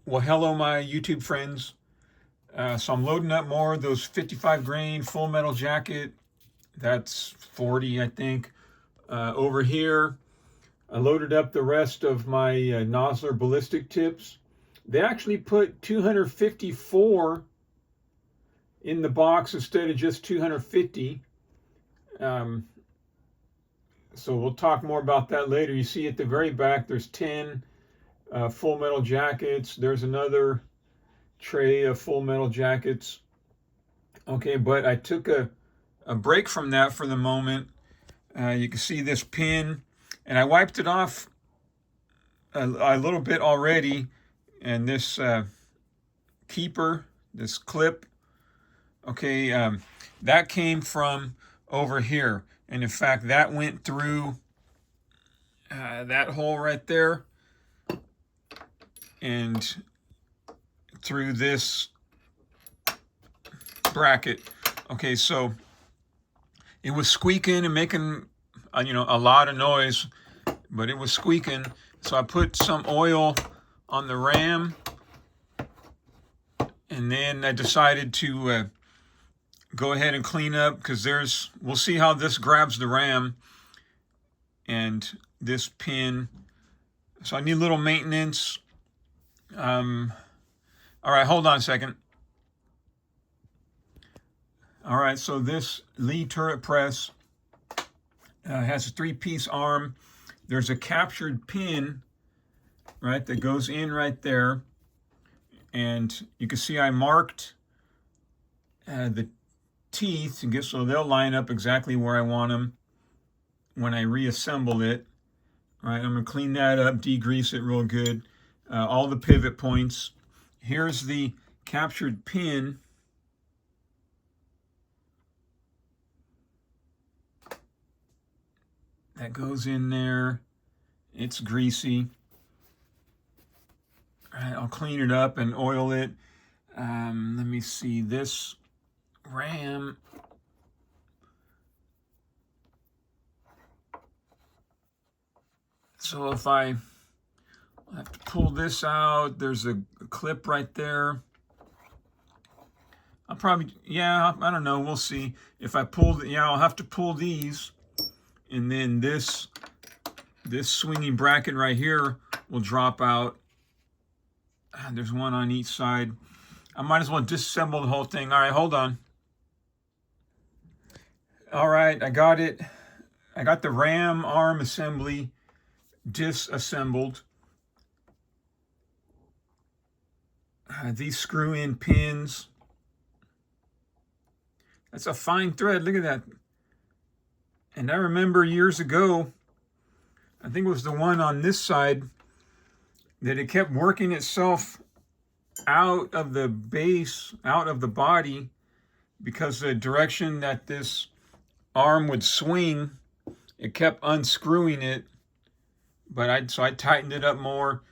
Well, hello, my YouTube friends. So I'm loading up more of those 55 grain full metal jacket. That's 40, I think. Over here, I loaded up the rest of my Nosler ballistic tips. They actually put 254 in the box instead of just 250. Um, so we'll talk more about that later. You see at the very back, there's 10 full metal jackets. There's another tray of full metal jackets. Okay, but I took a break from that for the moment. You can see this pin, and I wiped it off a little bit already. And this keeper, this clip, okay, that came from over here. And in fact, that went through that hole right there and through this bracket. Okay, so it was squeaking and making a lot of noise, but it was squeaking. So I put some oil on the ram, and then I decided to go ahead and clean up, because we'll see how this grabs the ram and this pin. So I need a little maintenance. All right, hold on a second. All right, so this Lee turret press has a 3-piece arm. There's a captured pin, right, that goes in right there. And you can see I marked the teeth, so they'll line up exactly where I want them when I reassemble it. All right, I'm gonna clean that up, degrease it real good. All the pivot points. Here's the captured pin. That goes in there. It's greasy. All right, I'll clean it up and oil it. Let me see, this ram. So if I have to pull this out, there's a clip right there. I'll probably, I don't know, we'll see. If I pull, I'll have to pull these, and then this swinging bracket right here will drop out. There's one on each side. I might as well disassemble the whole thing. All right, hold on. All right, I got it. I got the ram arm assembly disassembled. These screw-in pins. That's a fine thread. Look at that. And I remember years ago, I think it was the one on this side, that it kept working itself out of the base, out of the body, because the direction that this arm would swing, it kept unscrewing it. But so I tightened it up more.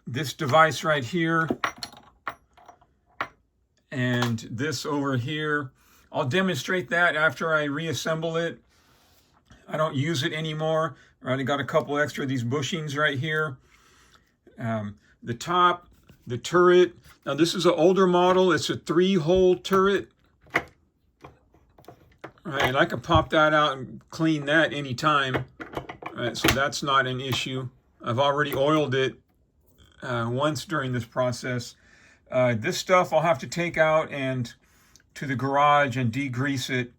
This device right here and this over here, I'll demonstrate that after I reassemble it. I don't use it anymore. I already got a couple extra of these bushings right here. The top, the turret. Now this is an older model. It's a 3-hole turret. All right, and I can pop that out and clean that anytime. All right, so that's not an issue. I've already oiled it once during this process. This stuff I'll have to take out and to the garage and degrease it,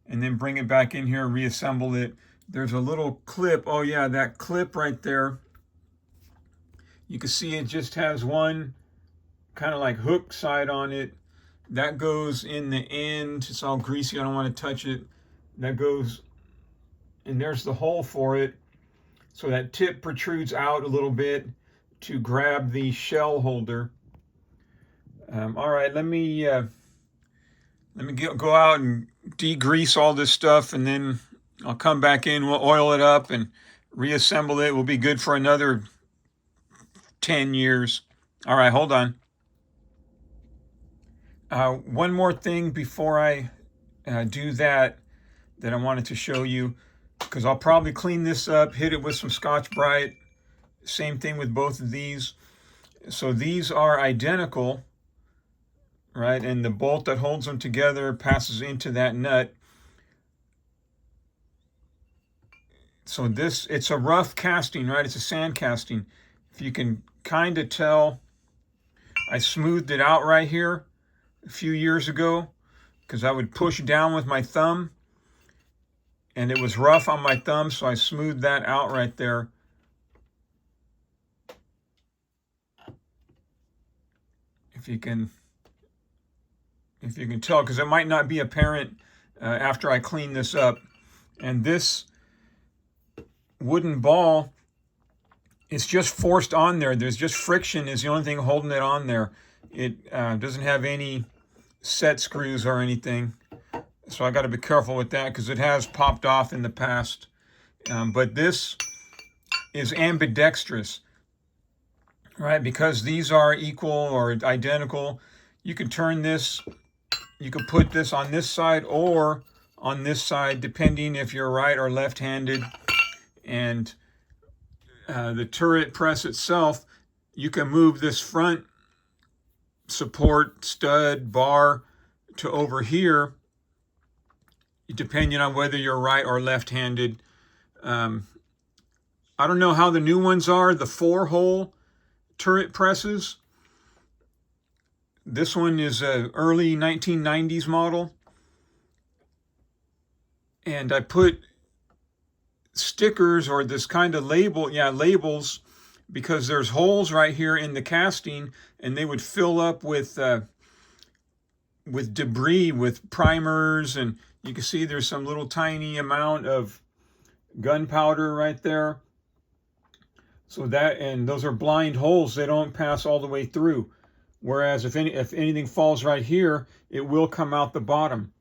and then bring it back in here and reassemble it. There's a little clip. Oh yeah, that clip right there. You can see it just has one kind of like hook side on it. That goes in the end. It's all greasy. I don't want to touch it. That goes, and there's the hole for it. So that tip protrudes out a little bit to grab the shell holder. All right, let me go out and degrease all this stuff, and then I'll come back in. We'll oil it up and reassemble it. We'll be good for another 10 years. All right, hold on. One more thing before I do that I wanted to show you, because I'll probably clean this up, hit it with some Scotch-Brite. Same thing with both of these. So these are identical, right? And the bolt that holds them together passes into that nut. So this, it's a rough casting, right? It's a sand casting. If you can kind of tell, I smoothed it out right here a few years ago because I would push down with my thumb and it was rough on my thumb, so I smoothed that out right there. If you can tell, because it might not be apparent after I clean this up. And this wooden ball, it's just forced on there. There's just friction is the only thing holding it on there. It doesn't have any set screws or anything. So I got to be careful with that because it has popped off in the past. But this is ambidextrous, right? Because these are equal or identical. You can turn this, you can put this on this side or on this side, depending if you're right or left-handed. And the turret press itself, you can move this front support stud bar to over here, depending on whether you're right or left-handed. I don't know how the new ones are, the 4-hole turret presses. This one is an early 1990s model. And I put stickers or this kind of labels, because there's holes right here in the casting and they would fill up with debris, with primers, and you can see there's some little tiny amount of gunpowder right there. So that, and those are blind holes, they don't pass all the way through. Whereas if anything falls right here, it will come out the bottom.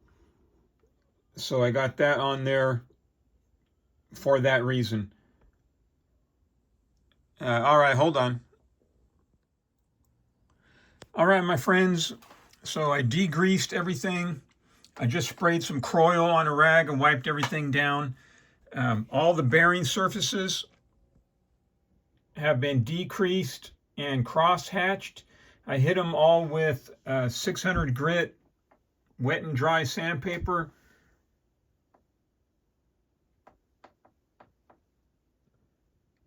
So I got that on there for that reason. All right, hold on. All right, my friends. So I degreased everything. I just sprayed some Croil on a rag and wiped everything down. All the bearing surfaces have been decreased and cross-hatched. I hit them all with 600 grit wet and dry sandpaper.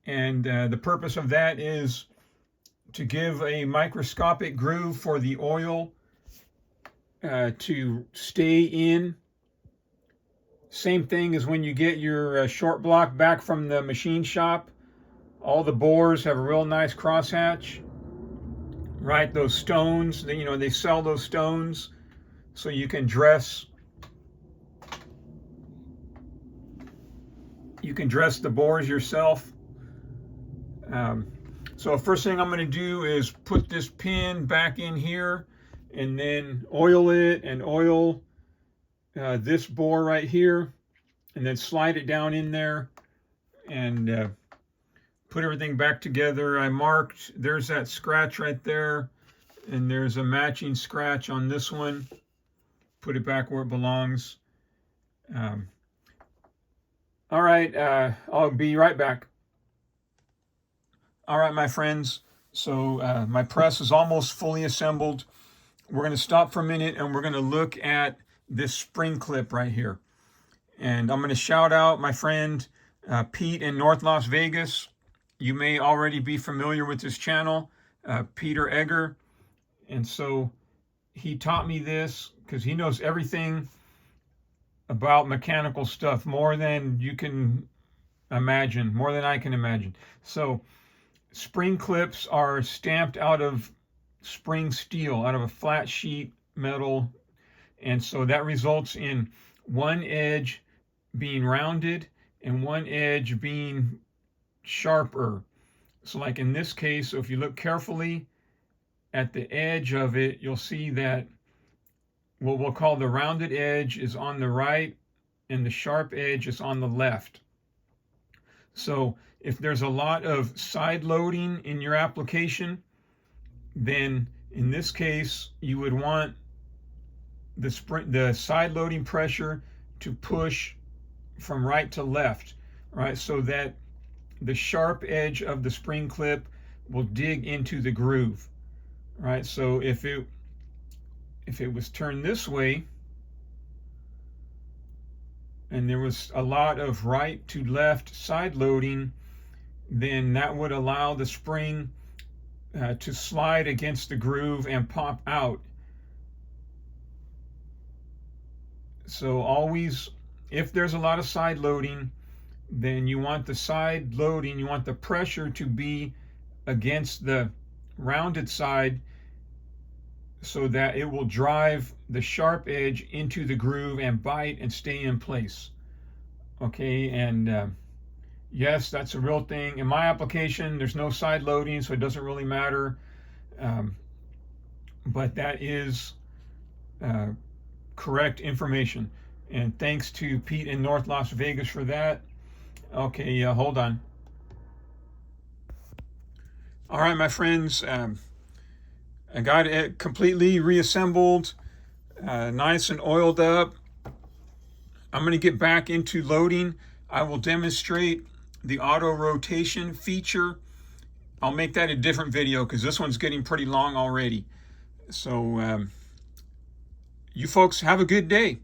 And the purpose of that is to give a microscopic groove for the oil to stay in. Same thing as when you get your short block back from the machine shop. All the bores have a real nice crosshatch, right? Those stones, they sell those stones so you can dress. You can dress the bores yourself. So first thing I'm going to do is put this pin back in here and then oil it and oil this bore right here and then slide it down in there and put everything back together. I marked, there's that scratch right there and there's a matching scratch on this one. Put it back where it belongs. All right, I'll be right back. All right, my friends, so my press is almost fully assembled. We're going to stop for a minute and we're going to look at this spring clip right here. And I'm going to shout out my friend Pete in North Las Vegas. You may already be familiar with this channel, Peter Egger. And so he taught me this because he knows everything about mechanical stuff, more than you can imagine, more than I can imagine. So spring clips are stamped out of spring steel, out of a flat sheet metal. And so that results in one edge being rounded and one edge being sharper. So like in this case, so if you look carefully at the edge of it, you'll see that what we'll call the rounded edge is on the right and the sharp edge is on the left. So if there's a lot of side loading in your application, then in this case, you would want the side loading pressure to push from right to left, right? So that the sharp edge of the spring clip will dig into the groove, right? So if it was turned this way, and there was a lot of right to left side loading, then that would allow the spring to slide against the groove and pop out. So always, if there's a lot of side loading, then you want the side loading, you want the pressure to be against the rounded side so that it will drive the sharp edge into the groove and bite and stay in place. Okay, and yes, that's a real thing. In my application, there's no side loading, so it doesn't really matter. But that is correct information. And thanks to Pete in North Las Vegas for that. Okay, hold on. All right, my friends, I got it completely reassembled, nice and oiled up. I'm going to get back into loading. I will demonstrate the auto rotation feature. I'll make that a different video because this one's getting pretty long already. So you folks have a good day.